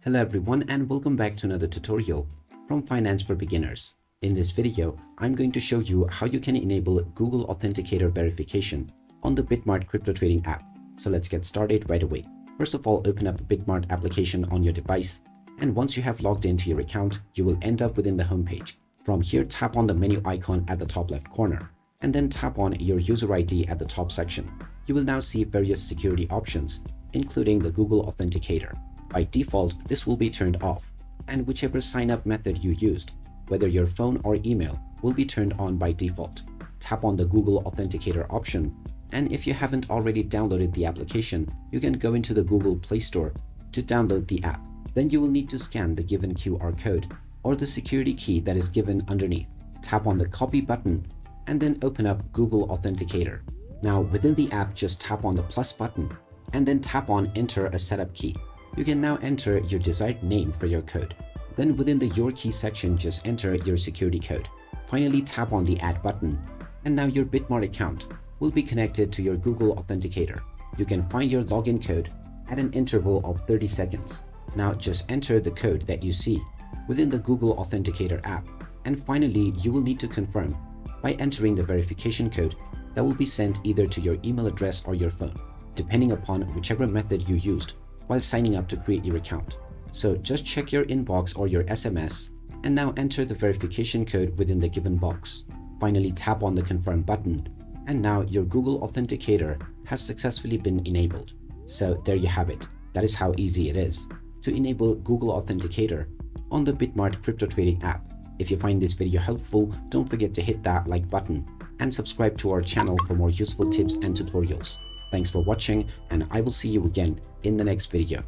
Hello everyone and welcome back to another tutorial from Finance for Beginners. In this video, I'm going to show you how you can enable Google Authenticator verification on the BitMart Crypto Trading App. So let's get started right away. First of all, open up the BitMart application on your device, and once you have logged into your account, you will end up within the homepage. From here, tap on the menu icon at the top left corner, and then tap on your user ID at the top section. You will now see various security options, including the Google Authenticator. By default, this will be turned off, and whichever sign-up method you used, whether your phone or email, will be turned on by default. Tap on the Google Authenticator option, and if you haven't already downloaded the application, you can go into the Google Play Store to download the app. Then you will need to scan the given QR code or the security key that is given underneath. Tap on the copy button and then open up Google Authenticator. Now within the app, just tap on the plus button and then tap on enter a setup key. You can now enter your desired name for your code. Then within the Your Key section, just enter your security code. Finally, tap on the Add button, and now your BitMart account will be connected to your Google Authenticator. You can find your login code at an interval of 30 seconds. Now just enter the code that you see within the Google Authenticator app. And finally, you will need to confirm by entering the verification code that will be sent either to your email address or your phone, depending upon whichever method you used while signing up to create your account. So just check your inbox or your SMS and now enter the verification code within the given box. Finally, tap on the confirm button, and now your Google Authenticator has successfully been enabled. So there you have it. That is how easy it is to enable Google Authenticator on the BitMart Crypto Trading app. If you find this video helpful, don't forget to hit that like button and subscribe to our channel for more useful tips and tutorials. Thanks for watching, and I will see you again in the next video.